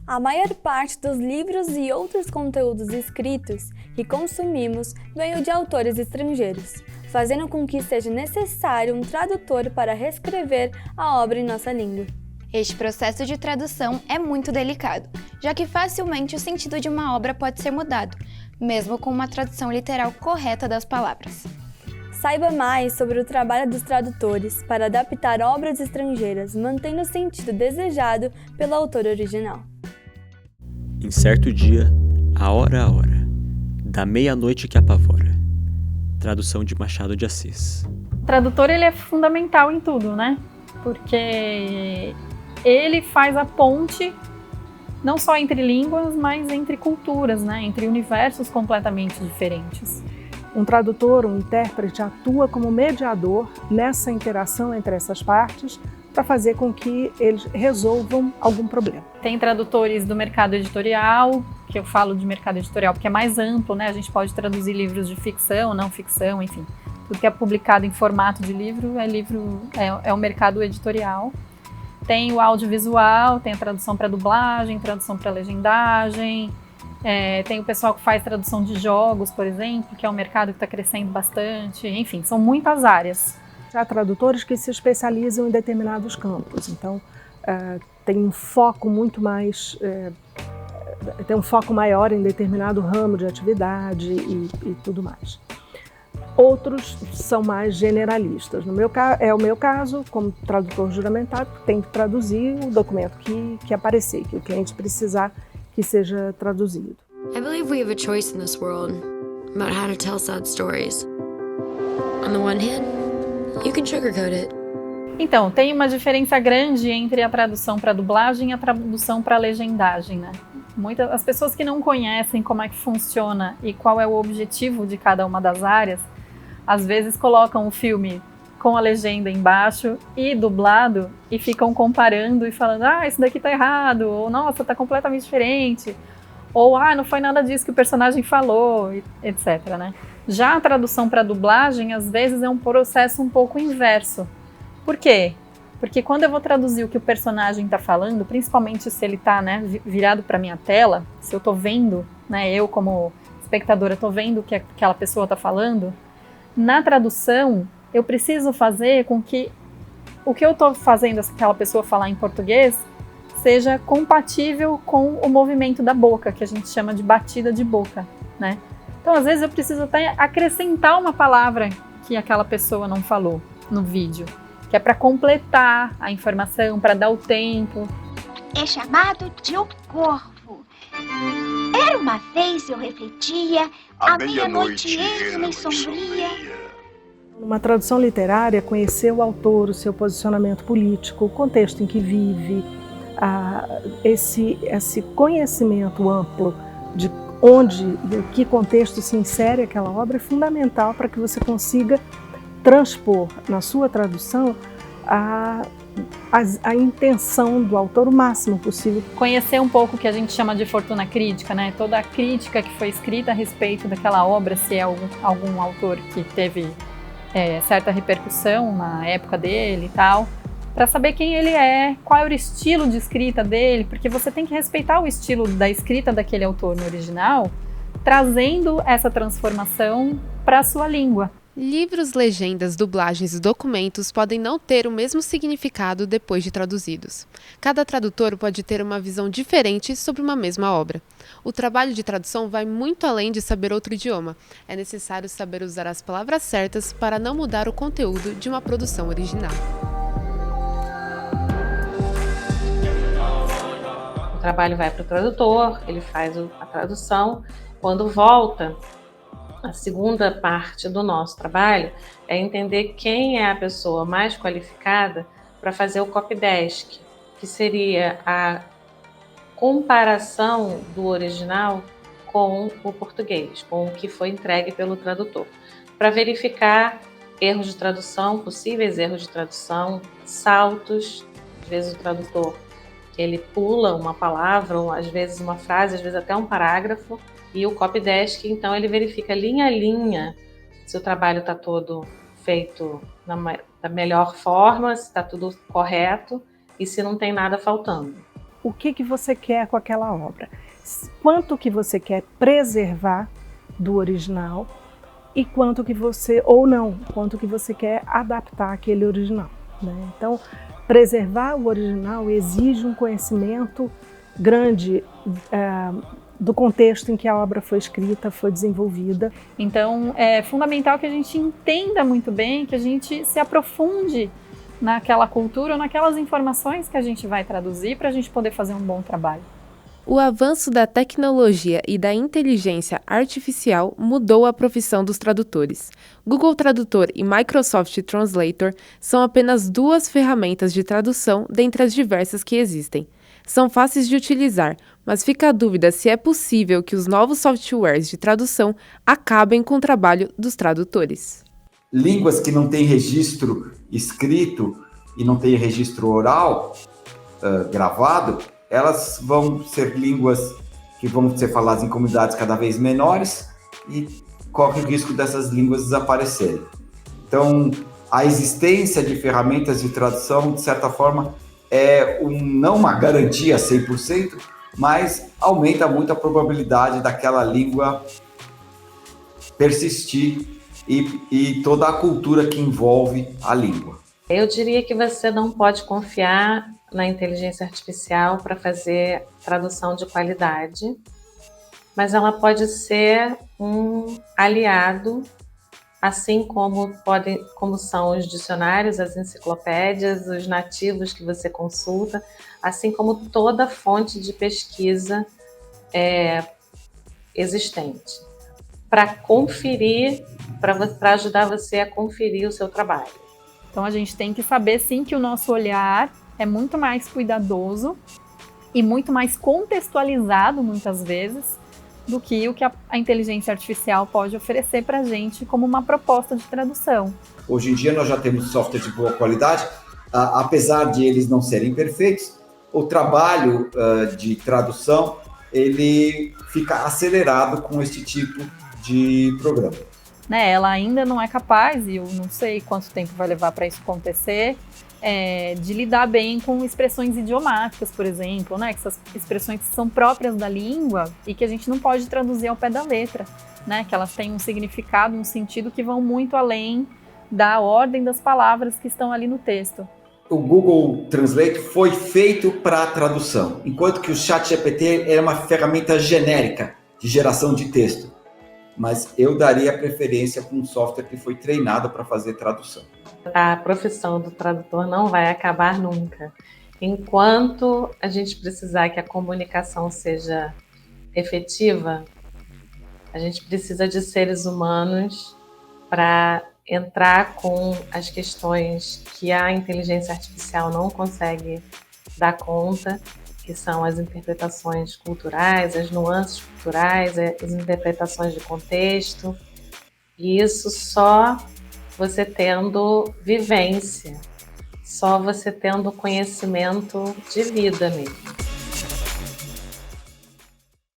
A maior parte dos livros e outros conteúdos escritos que consumimos veio de autores estrangeiros, fazendo com que seja necessário um tradutor para reescrever a obra em nossa língua. Este processo de tradução é muito delicado, já que facilmente o sentido de uma obra pode ser mudado, mesmo com uma tradução literal correta das palavras. Saiba mais sobre o trabalho dos tradutores para adaptar obras estrangeiras, mantendo o sentido desejado pelo autor original. Em certo dia, a hora, da meia-noite que apavora. Tradução de Machado de Assis. O tradutor ele é fundamental em tudo, né? Porque ele faz a ponte não só entre línguas, mas entre culturas, né? Entre universos completamente diferentes. Um tradutor, um intérprete atua como mediador nessa interação entre essas partes para fazer com que eles resolvam algum problema. Tem tradutores do mercado editorial, que eu falo de mercado editorial porque é mais amplo, né? A gente pode traduzir livros de ficção, não ficção, enfim. Tudo que é publicado em formato de livro é o mercado editorial. Tem o audiovisual, tem a tradução para dublagem, tradução para legendagem. Tem o pessoal que faz tradução de jogos, por exemplo, que é um mercado que está crescendo bastante. Enfim, são muitas áreas. Há tradutores que se especializam em determinados campos, então tem um foco muito mais, tem um foco maior em determinado ramo de atividade e tudo mais. Outros são mais generalistas. É o meu caso, como tradutor juramentado, tenho que traduzir o documento que aparecer, que o cliente precisar que seja traduzido. I believe we have a choice in this world about how to tell sad stories. On the one hand, you can sugarcoat it. Então, tem uma diferença grande entre a tradução para dublagem e a tradução para legendagem, né? As pessoas que não conhecem como é que funciona e qual é o objetivo de cada uma das áreas, às vezes colocam o filme com a legenda embaixo e dublado e ficam comparando e falando, isso daqui tá errado, ou nossa, tá completamente diferente, ou não foi nada disso que o personagem falou, etc, né? Já a tradução para dublagem, às vezes, é um processo um pouco inverso. Por quê? Porque quando eu vou traduzir o que o personagem está falando, principalmente se ele está, né, virado para minha tela, se eu estou vendo, né, eu como espectadora estou vendo o que aquela pessoa está falando, na tradução eu preciso fazer com que o que eu estou fazendo aquela pessoa falar em português seja compatível com o movimento da boca, que a gente chama de batida de boca, né? Então, às vezes, eu preciso até acrescentar uma palavra que aquela pessoa não falou no vídeo, que é para completar a informação, para dar o tempo. É chamado de O Corvo. Era uma vez eu refletia, a meia-noite íntima e sombria. Uma tradução literária, conhecer o autor, o seu posicionamento político, o contexto em que vive, esse conhecimento amplo de onde e em que contexto se insere aquela obra é fundamental para que você consiga transpor na sua tradução a intenção do autor o máximo possível. Conhecer um pouco o que a gente chama de fortuna crítica, né? Toda a crítica que foi escrita a respeito daquela obra, se é algum autor que teve certa repercussão na época dele e tal, para saber quem ele é, qual era o estilo de escrita dele, porque você tem que respeitar o estilo da escrita daquele autor no original, trazendo essa transformação para a sua língua. Livros, legendas, dublagens e documentos podem não ter o mesmo significado depois de traduzidos. Cada tradutor pode ter uma visão diferente sobre uma mesma obra. O trabalho de tradução vai muito além de saber outro idioma. É necessário saber usar as palavras certas para não mudar o conteúdo de uma produção original. O trabalho vai para o tradutor, ele faz a tradução. Quando volta, a segunda parte do nosso trabalho é entender quem é a pessoa mais qualificada para fazer o copydesk, que seria a comparação do original com o português, com o que foi entregue pelo tradutor, para verificar erros de tradução, possíveis erros de tradução, saltos. Às vezes o tradutor ele pula uma palavra, ou às vezes uma frase, às vezes até um parágrafo. E o copydesk, então, ele verifica linha a linha se o trabalho está todo feito da melhor forma, se está tudo correto e se não tem nada faltando. o que você quer com aquela obra. Quanto que você quer preservar do original e quanto que você quer adaptar aquele original, né? Então, preservar o original exige um conhecimento grande do contexto em que a obra foi escrita, foi desenvolvida. Então, é fundamental que a gente entenda muito bem, que a gente se aprofunde naquela cultura ou naquelas informações que a gente vai traduzir para a gente poder fazer um bom trabalho. O avanço da tecnologia e da inteligência artificial mudou a profissão dos tradutores. Google Tradutor e Microsoft Translator são apenas 2 ferramentas de tradução dentre as diversas que existem. São fáceis de utilizar, mas fica a dúvida se é possível que os novos softwares de tradução acabem com o trabalho dos tradutores. Línguas que não têm registro escrito e não têm registro oral gravado, elas vão ser línguas que vão ser faladas em comunidades cada vez menores e corre o risco dessas línguas desaparecerem. Então, a existência de ferramentas de tradução, de certa forma, não uma garantia 100%, mas aumenta muito a probabilidade daquela língua persistir e toda a cultura que envolve a língua. Eu diria que você não pode confiar na inteligência artificial para fazer tradução de qualidade, mas ela pode ser um aliado, assim como são os dicionários, as enciclopédias, os nativos que você consulta, assim como toda fonte de pesquisa existente, para conferir, para ajudar você a conferir o seu trabalho. Então a gente tem que saber sim que o nosso olhar é muito mais cuidadoso e muito mais contextualizado, muitas vezes, do que o que a inteligência artificial pode oferecer para a gente como uma proposta de tradução. Hoje em dia nós já temos software de boa qualidade, apesar de eles não serem perfeitos, o trabalho de tradução ele fica acelerado com este tipo de programa. Ela ainda não é capaz, e eu não sei quanto tempo vai levar para isso acontecer, de lidar bem com expressões idiomáticas, por exemplo, que essas expressões que são próprias da língua e que a gente não pode traduzir ao pé da letra, que elas têm um significado, um sentido que vão muito além da ordem das palavras que estão ali no texto. O Google Translate foi feito para a tradução, enquanto que o ChatGPT é uma ferramenta genérica de geração de texto. Mas eu daria preferência para um software que foi treinado para fazer tradução. A profissão do tradutor não vai acabar nunca. Enquanto a gente precisar que a comunicação seja efetiva, a gente precisa de seres humanos para entrar com as questões que a inteligência artificial não consegue dar conta, que são as interpretações culturais, as nuances culturais, as interpretações de contexto. E isso só você tendo vivência, só você tendo conhecimento de vida mesmo.